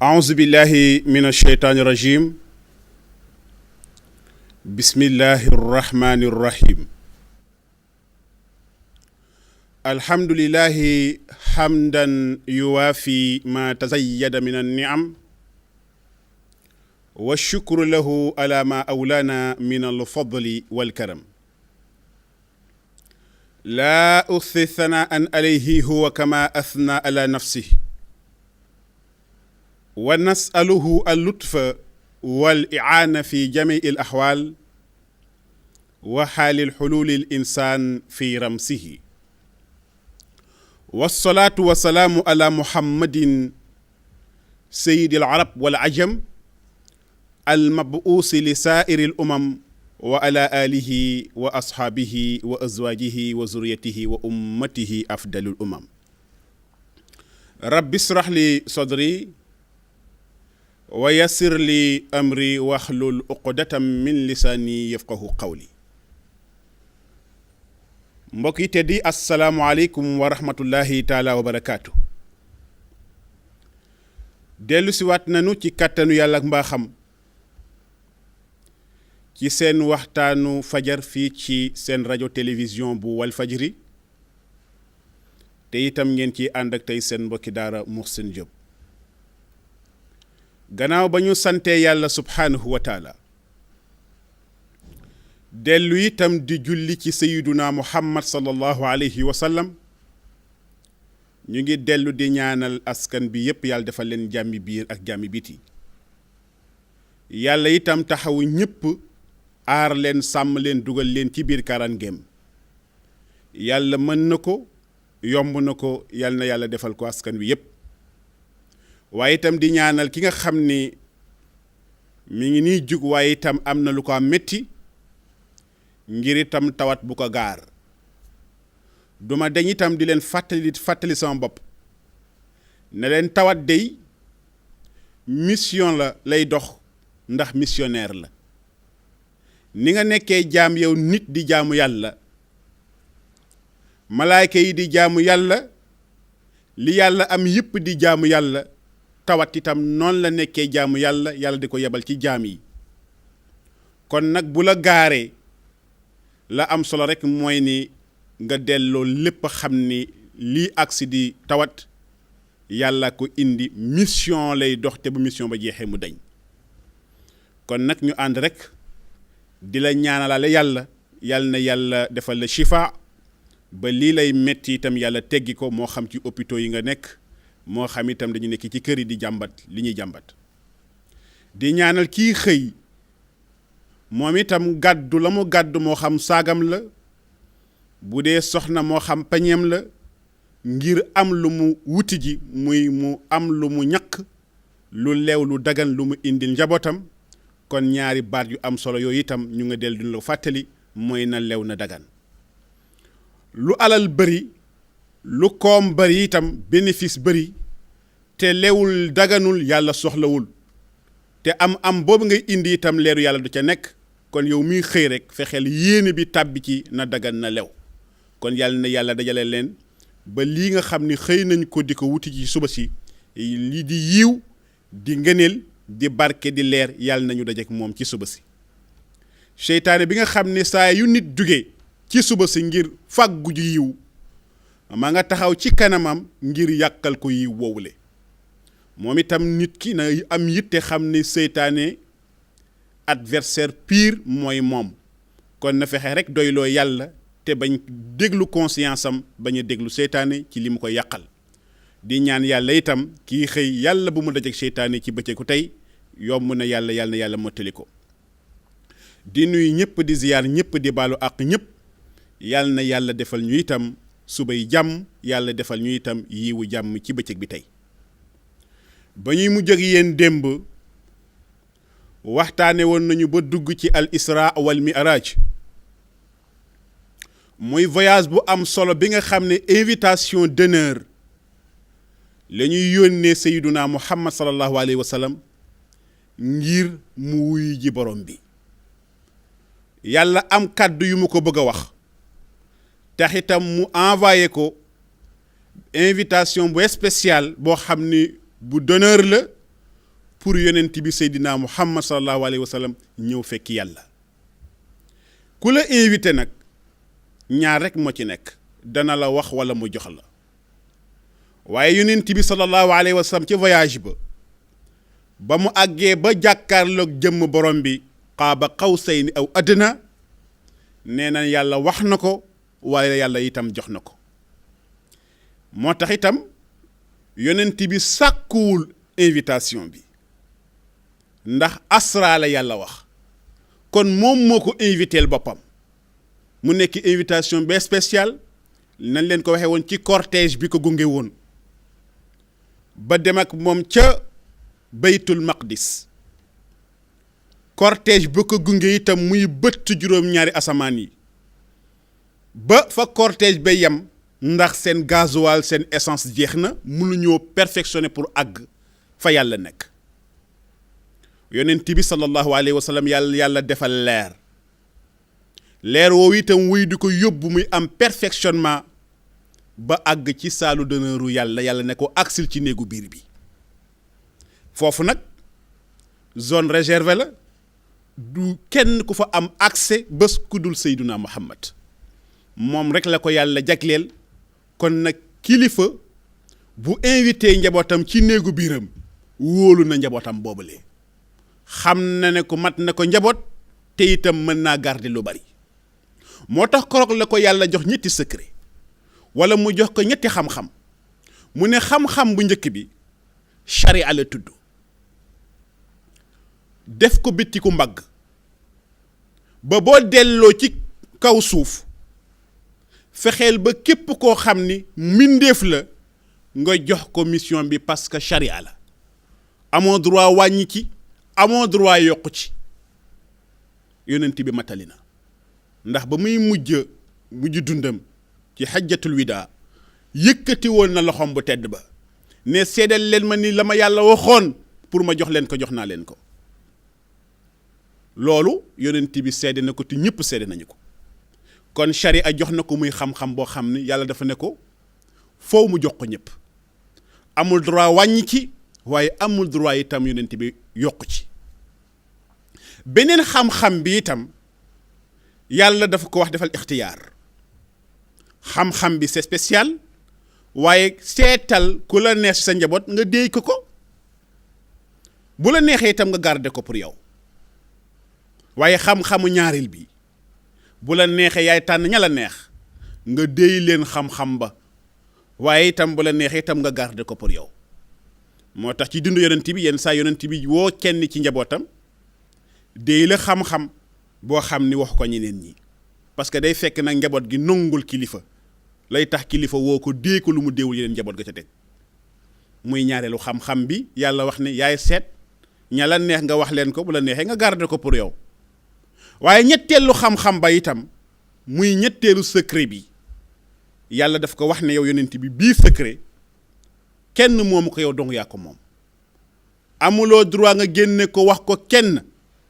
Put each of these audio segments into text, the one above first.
أعوذ بالله من الشيطان الرجيم بسم الله الرحمن الرحيم الحمد لله حمدا يوافي ما تزيد من النعم والشكر له على ما أولانا من الفضل والكرم لا أحصي ثناء عليه هو كما أثنى على نفسه ونسأله اللطف والإعانة في جميع الأحوال وحال الحلول الإنسان في رمسه والصلاة والسلام على محمد سيد العرب والعجم المبعوث لسائر الأمم وعلى آله وأصحابه وأزواجه وذريته وأمته أفضل الأمم رب اشرح لي صدري ويسر لي أمري واحلل عقدة من لساني يفقه قولي mbokk yi teddi asalaamualeykum wa rahmatullahi taala wa barakaatu dellu si waat nanu ci kàttanu yàlla ak mbaaxam ci seen waxtaanu fajar fii ci seen rajo télévision bu Walfadjri te itam ngeen ci ànd ak tey seen mbokki daara Muhsin Diop gannaaw ba ñu santee yàlla subhaanahu wa taala dellu itam di julli ci sayiduna muhammad sallallahu alayhi wa sallam ñu ngi dellu di ñaanal askan bi yépp yàlla defal leen jàmmi biir ak jàmmi biti yàlla itam taxawu ñépp aar leen sàmm leen dugal leen ci biir karangeem yàlla mën na ko yomb na ko yàlla na yàlla defal ko askan wi yépp waaye itam di ñaanal ki nga xam ni mi ngi nii jug waaye itam am na lu ko am metti ngir itam tawat bu ko gaar duma dañ itam di leen fàttali sama bopp ne leen tawat dey mission la lay dox ndax missionnaire la ni nga nekkee jaam yow nit di jaamu yàlla malaayka yi di jaamu yàlla li yàlla am yëpp di jaamu yàlla tawat itam noonu la nekkee jaamu yàlla yàlla di ko yebal ci jaam yi kon nag bu la gaaree la am solo rek mooy ni nga delloo lépp xam ni lii agsi di tawat yàlla ko indi mission lay dox te bu mission ba jeexee mu dañ kon nag ñu ànd rek di la ñaanalaale yàlla na yàlla defal la shifa ba lii lay metti itam yàlla teggi ko moo xam ci hôpitaux yi nga nekk moo xam itam dañu nekk ci kër yi di jàmbat li ñuy jàmbat di ñaanal kii xëy moom itam gàddu la mu gàddu moo xam saagam la bu dee soxna moo xam pañeem la ngir am lu mu wuti ji muy mu am lu mu ñaq lu leew lu dagan lu mu indil njabootam kon ñaari baat yu am solo yooyu itam ñu nga del duñ la fàttali mooy na lew na dagan lu alal bëri lu koom bëri itam bénéfice bëri te lewul daganul yàlla soxlawul te am boobu ngay indi itam leeru yàlla du ca nekk kon yow muy xëy rek fexeel yéene bi tàbbi ci na dagan na lew kon yàlla na yàlla dajale leen ba lii nga xam ni xëy nañ ko di ko wuti ci suba si lii di yiw di ngëneel di barke di leer yàlla nañu dajeek moom ci suba si seytaane bi nga xam ne saa yu nit jugee ci suba si ngir fàggu ji yiw ma nga taxaw ci kanamam ngir yàqal ko yiw woowule moom itam nit ki na am yitte xam ne seytaane adversaire pire mooy moom kon na fexe rek doyloo yàlla te bañ déglu conscience am bañ a déglu seytaane ci li mu ko yàqal di ñaan yàlla itam kii xëy yàlla bu mu dajeek seytaane ci bëccëgu tey yomb na yàlla mottali ko di nuyu ñëpp di ziyaar ñëpp di baalu àq ñëpp yàlla na yàlla defal ñu itam subay jàmm yàlla defal ñu itam yiwu jàmm ci bëccëg bi tey ba ñuy mujj ak yéen démb waxtaane woon nañu ba dugg ci al isra wal mi'raj muy voyage bu am solo bi nga xam ne invitation d'honneur la ñuy yónnee sayyiduna muhammad sallallahu alayhi wa sallam ngir mu wuyu ji borom bi yàlla am kàddu yu mu ko bëgg a wax tax itam mu envoyé ko invitation bu spéciale boo xam ni bu d'honneur la pour yonent bi Seydina Muhammad sallallahu alayhi wa sallam ñëw fekki yàlla. ku la invité nag ñaar rek moo ci nekk, dana la wax wala mu jox la. waaye yonent bi sallallahu alayhi wa sallam ci voyage ba mu àggee ba jàkkaarloog jëmm borom bi qaaba qawsayni aw adna, nee na yàlla wax na ko waaye yàlla itam jox na ko. moo tax itam yonent bi sàkkuwul invitation bi ndax asra la yàlla wax, kon moom moo ko inviteel boppam mu nekk invitation ba spéciale. nañ leen ko waxee woon ci cortège bi ko gunge woon ba dem ak moom ca baytul maqdis. cortège ba ko gunge itam muy bëtt juróom-ñaari asamaan yi ba fa cortège ba yem, ndax seen gasoil seen essence jeex na, mënuñoo perfectionné pour àgg fa yàlla nekk. yonent bi sallallahu alayhi wa sallam yàlla defal leer woowu itam wuy di ko yóbbu muy am perfectionnement ba àgg ci saalu d'honneur yàlla ne ko agsil ci néegu biir bi. foofu nag zone réservée la, du kenn ku fa am accès bés ku dul Seydina Muhammad, moom rek la ko yàlla jagleel. kon nag kilifa bu invité njabootam ci néegu biiram wóolu na njabootam boobule, xam na ne ko mat na ko njaboot te itam mën naa garder lu bari. moo tax koroog la ko yàlla jox ñetti secret wala mu jox ko ñetti xam-xam. mu ne xam-xam bu njëkk bi sharia la tudd, def ko bittiku mbagg ba boo delloo ci kaw suuf fexeel ba képp koo xam ni mbindeef la nga jox ko mission bi, parce que sharia la. amoo droit wàññi ci, amoo droit yokku ci. yonent bi matali na, ndax ba muy mujj dundam ci xajjatul wida yëkkati woon na loxoom bu tedd ba ne seedal leen ma ni la ma yàlla waxoon pour ma jox leen ko jox naa leen ko. loolu yonent bi seede na ko te ñëpp seede nañu ko. kon sharia jox na ko muy xam-xam boo xam ni yàlla dafa ne ko foofu mu jox ko ñëpp, amul droit wàññi ci waaye amul droit itam yonent bi yokku ci. beneen xam-xam bi itam yàlla dafa ko wax defal ixtiyaar. xam-xam bi c'est spécial waaye seetal ku la neex sa njaboot nga déey ko bu la neexee itam nga garder ko pour yow. waaye xam-xamu ñaareel bi bu la neexee yaay tànn ña la neex nga déey leen xam-xam ba, waaye itam bu la neexee itam nga garder ko pour yow. moo tax ci dundu yonent bi yenn saa yonent bi woo kenn ci njabootam déey la xam-xam boo xam ni wax ko ñeneen ñi, parce que day fekk nag njaboot gi nongul kilifa lay tax kilifa woo ko déey ko lu mu déewul yeneen njaboot ga ca teg. muy ñaareelu xam-xam bi yàlla wax ne yaay seet ña la neex nga wax leen ko, bu la neexee nga garder ko pour yow. waaye ñetteelu xam-xam ba itam muy ñetteelu secret bi yàlla daf ko wax ne yow yonent bi bii secret kenn moomu ko yow dong yaa ko moom. amuloo droit nga génne ko wax ko kenn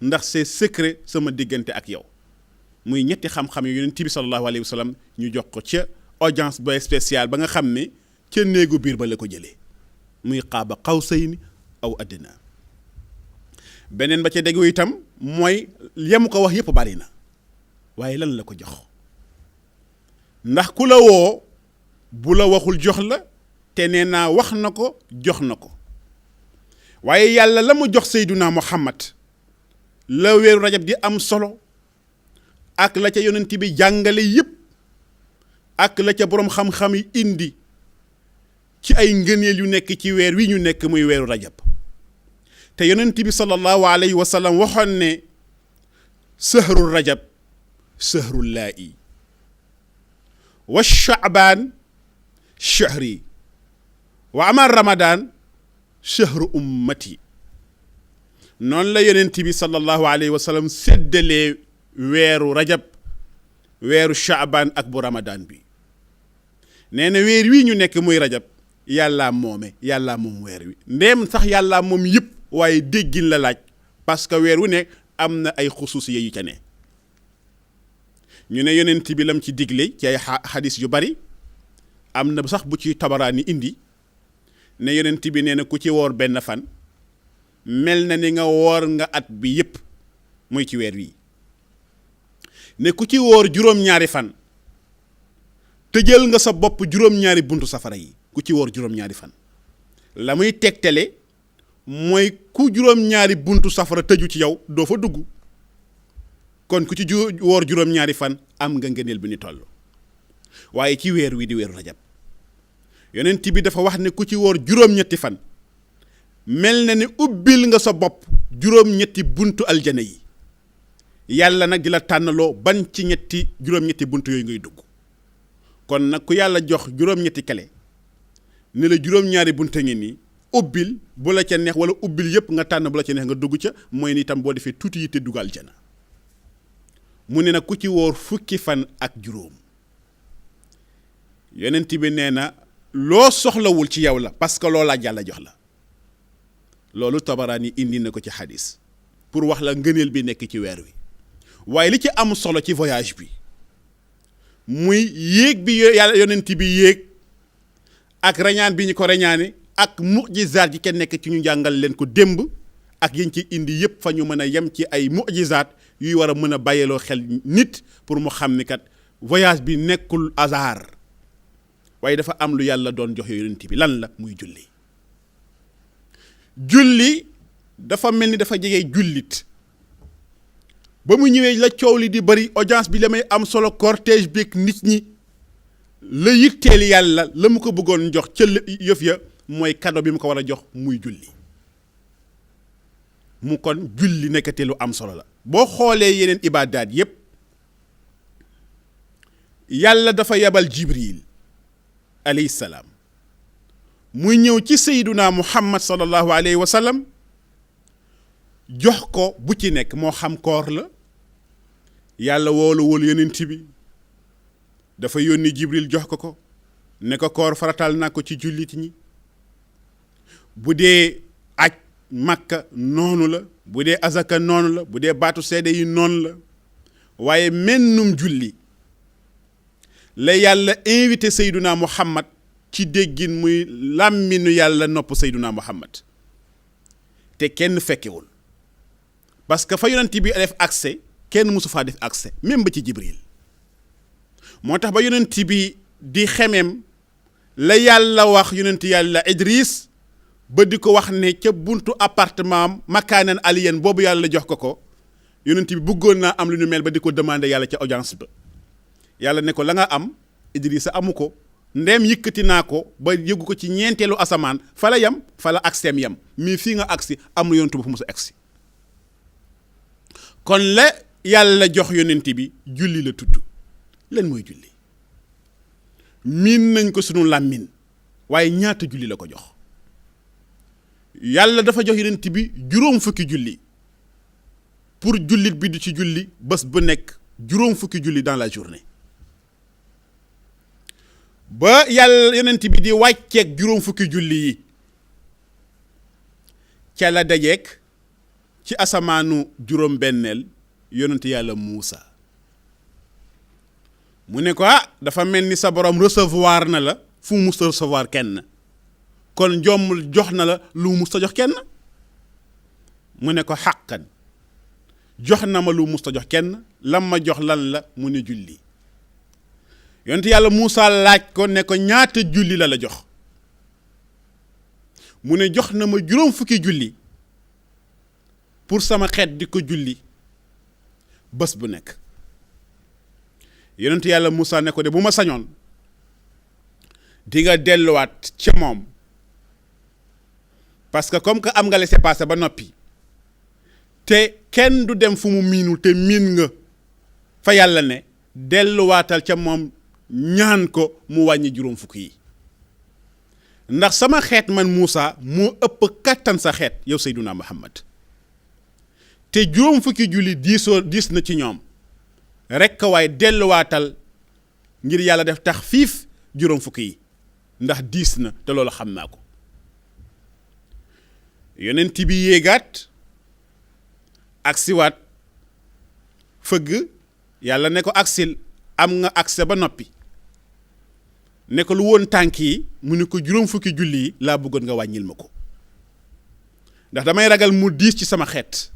ndax c'est secret sama diggante ak yow. muy ñetti xam-xam yu yonent bi sallallahu alayhi wa sallam ñu jox ko ca audience ba spéciale ba nga xam ne ca néegu biir ba la ko jëlee muy qaaba qawsayni aw adna. beneen ba ca déggu itam mooy yemu ko wax yëpp bari na waaye lan la ko jox, ndax ku la woo bu la waxul jox la te nee naa wax na ko jox na ko. waaye yàlla la mu jox Seydina Muhammad la weeru rajab di am solo ak la ca yonent bi jàngale yëpp ak la ca boroom xam-xam yi indi ci ay ngëneel yu nekk ci weer wi ñu nekk muy weeru rajab. te yonent bi sallallahu alayhi wa sallam waxoon ne sahru rajab sahru laa'i wa shaabaan shahri wa ama ramadan shahru ummati. noonu la yonent bi sallallahu alayhi wa sallam séddalee weeru rajab weeru shaabaan ak bu ramadan bi. nee na weer wii ñu nekk muy rajab yàllaa moome yàllaa moom weer wi, ndéem sax yàllaa moom yëpp waaye déggin la laaj, parce que weer wu nekk am na ay xusuusiya yu ca ne. ñu ne yonent bi lam ci digle ci ay xadis yu bari am na sax bu ci Tabaraani indi ne yonent bi nee na ku ci woor benn fan mel na ni nga woor nga at bi yépp muy ci weer wi ne ku ci woor juróom-ñaari fan tëjal nga sa bopp juróom-ñaari buntu safara yi ku ci woor juróom-ñaari fan la muy tegtale mooy ku juróom-ñaari buntu safara tëju ci yow doo fa dugg kon ku ci woor juróom-ñaari fan am nga ngëneel bi ni toll waaye ci weer wi di weeru rajab yonent bi dafa wax ne ku ci woor juróom-ñetti fan mel na ni ubbil nga sa bopp juróom-ñetti buntu aljana yi yàlla nag di la tànnaloo ban ci juróom-ñetti buntu yooyu ngay dugg kon nag ku yàlla jox juróom-ñetti kale ne la juróom-ñaari buntu ngi nii ubbil bu la ca neex wala ubbil yépp nga tànn bu la ca neex nga dugg ca mooy ni itam boo defee tuuti yi te dugg aljana mu ne nag ku ci woor fukki fan ak juróom yonent bi nee na loo soxlawul ci yow la parce que loolaa yàlla jox la loolu Tabaraani indi na ko ci xadis pour wax la ngëneel bi nekk ci weer wi waaye li ci am solo ci voyage bi muy yéeg bi yàlla yonent bi yéeg ak rañaan bi ñu ko rañaane ak mujizaat yi kenn nekk ci ñu jàngal leen ko démb ak yiñ ci indi yépp fa ñu mën a yem ci ay mujizaat yuy war a mën a bàyyiloo xel nit pour mu xam ni kat voyage bi nekkul hasard waaye dafa am lu yàlla doon jox yonent bi lan la muy julli dafa mel ni dafa jege jullit ba mu ñëwee la coow li di bari audience bi la may am solo cortège bi ak nit ñi la yitteel yàlla la mu ko bëggoon jox ca yëf ya mooy cadeau bi mu ko war a jox muy julli mu kon julli nekkate lu am solo la boo xoolee yeneen ibaadaat yépp yàlla dafa yabal jibril alayhi salaam muy ñëw ci sayyiduna muhammad sallallahu alayhi wa sallam jox ko bu ci nekk moo xam koor la yàlla woolu yonent bi dafa yónni jibril jox ko ne ko koor faratal naa ko ci jullit ñi bu dee aj makka noonu la bu dee azaka noonu la bu dee baatu seede yi noonu la waaye mennum julli la yàlla invité sayduna muhammad ci déggin muy làmminu yàlla nopp sayduna muhammad te kenn fekkewul parce que fa yonent bi def accès kenn musu faa def accès même ba ci jibril moo tax ba yonent bi di xemem la yàlla wax yonent yàlla idris ba di ko wax ne ca buntu appartement makaanan aliyen boobu yàlla jox ko yonent bi bëggoon naa am lu ñu mel ba di ko demander yàlla ca audience ba yàlla ne ko la nga am idrissa amu ko ndeem yëkkati naa ko ba yëgu ko ci ñeenteelu asamaan fa la yam fa la agseem yam mii fii nga agsi am na yonent bu fa mos a agsi kon la yàlla jox yonent bi julli la tudd lan mooy julli miin nañ ko sunu làmmiñ waaye ñaata julli la ko jox yàlla dafa jox yonent bi juróom fukki julli pour jullit bi di ci julli bés bu nekk juróom fukki julli dans la journée ba yàlla yonent bi di wàcceeg juróom fukki julli yi ca la dajeek ci asamaanu juróom benneel yonent yàlla Muusa mu ne ko dafa mel ni sa borom recevoir na la fu mu mus a recevoir kenn kon jommul jox na la lu mus a jox kenn mu ne ko xàqan jox na ma lu mus a jox kenn lam ma jox lan la mu ne julli yonent yàlla Muusa laaj ko ne ko ñaata julli la jox mu ne jox na ma juróom fukki julli pour sama xeet di ko julli bés bu nekk yonent yàlla Muusa ne ko de bu ma sañoon di nga delluwaat ca moom parce que comme que am nga laissez-passer ba noppi te kenn du dem fu mu miinul te miin nga fa yàlla ne delluwaatal ca moom ñaan ko mu wàññi juróom fukk yi ndax sama xeet man Muusa moo ëpp kattan sa xeet yow Seyduna Muhammad te juróom fukki julli diis na ci ñoom rekk waaye delluwaatal ngir yàlla def taxfiif juróom fukki yi ndax diis na te loolu xam naa ko yonent bi yéegaat ak siwaat fëgg yàlla ne ko aksil am nga accès ba noppi ne ko lu woon tànk yi mu ne ko juróom fukki julli yi laa bëggoon nga wàññil ma ko ndax damay ragal mu diis ci sama xeet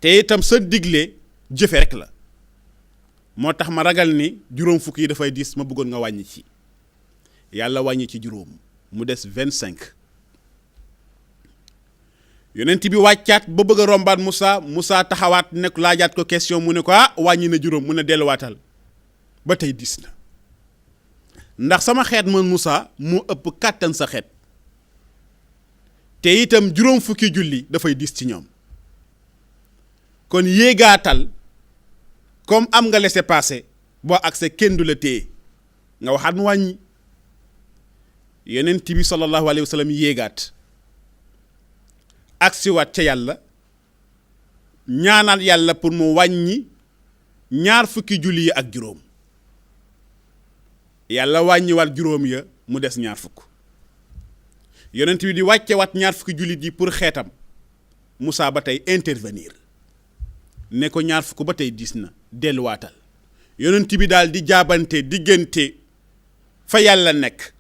te itam sa digle jëfe rek la moo tax ma ragal ni juróom fukk yi dafay diis ma bëggoon nga wàññi ci yàlla wàññi ci juróom mu des 25 yonent bi wàccaat ba bëgg a rombaat Moussa taxawaat nekk laajaat ko question mu ne ko wàññi na juróom mu ne delluwaatal ba tey diis na ndax sama xeet man Moussa moo ëpp kàttan sa xeet te itam juróom fukki julli dafay diis ci ñoom kon yéegaatal comme am nga laissez-passer boo accès kenn du la téye nga waxaat mu wàññi yonent bi sallallahu alayhi wa sallam yéegaat agsiwaat ca yàlla ñaanal yàlla pour mu wàññi ñaar fukki julli yi ak juróom yàlla wàññiwaat juróom ya mu des ñaar fukk yonent bi di wàccewaat ñaar fukki jullit yi pour xeetam Moussa ba tey intervenir ne ko ñaar fukk ba tey diis na delluwaatal yonent bi daal di jaabante diggante fa yàlla nekk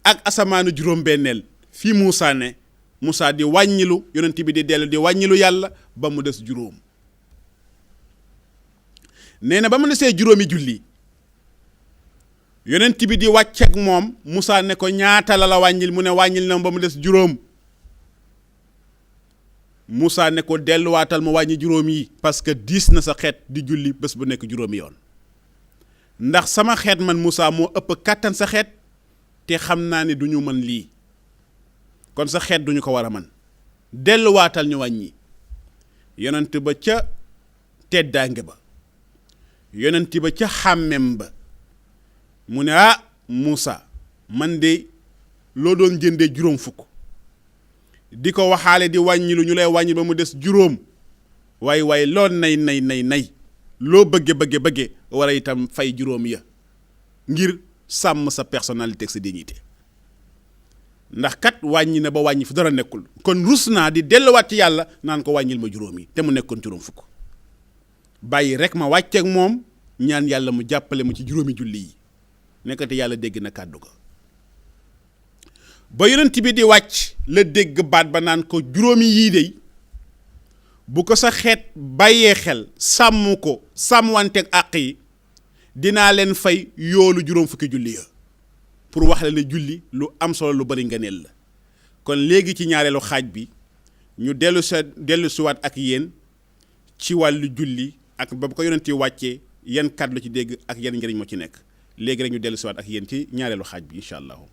ak asamaanu juróom-benneel fii Moussa ne Moussa di wàññilu yonent bi di dellu di wàññilu yàlla ba mu des juróom nee na ba mu desee juróomi julli yonent bi di wàcc ak moom Moussa ne ko ñaata la wàññil mu ne wàññil na ba mu des juróom Moussa ne ko delluwaatal mu wàññi juróom yi parce que diis na sa xeet di julli bés bu nekk juróomi yoon ndax sama xeet man Moussa moo ëpp kàttan sa xeet te xam naa ne du ñu mën lii kon sa xeet duñu ko war a mën delluwaatal ñu wàññi yonent ba ca teddaange ba yonent ba ca xàmmem ba mu ne Moussa man de loo doon jëndee juróom fukk di ko waxaale di wàññilu ñu lay wàññi ba mu des juróom waaye loo nay loo bëgge war a itam fay juróom ya ngir sàmm sa personnalité ak sa dignité ndax kat wàññi na ba wàññi fu dara nekkul kon rus naa di delluwaat ci yàlla naan ko wàññil ma juróom yi te mu nekkoon juróom fukk bàyyi rek ma wàcceeg moom ñaan yàlla mu jàppale ma ci juróomi julli yi nekkati yàlla dégg na kàddu ga ba yonent bi di wàcc la dégg baat ba naan ko juróomi yii de bu ko sa xeet bàyyee xel sàmm ko sàmmwanteeg àq yi dinaa leen fay yoolu juróom fukki julli ya pour wax la ne julli lu am solo lu bari ngëneel la kon léegi ci ñaareelu xaaj bi ñu dellu siwaat ak yéen ci wàllu julli ak ba ko yonent yi wàccee yan kàddu la ci dégg ak yan njëriñ moo ci nekk léegi rek ñu dellu siwaat ak yéen ci ñaareelu xaaj bi incha allahu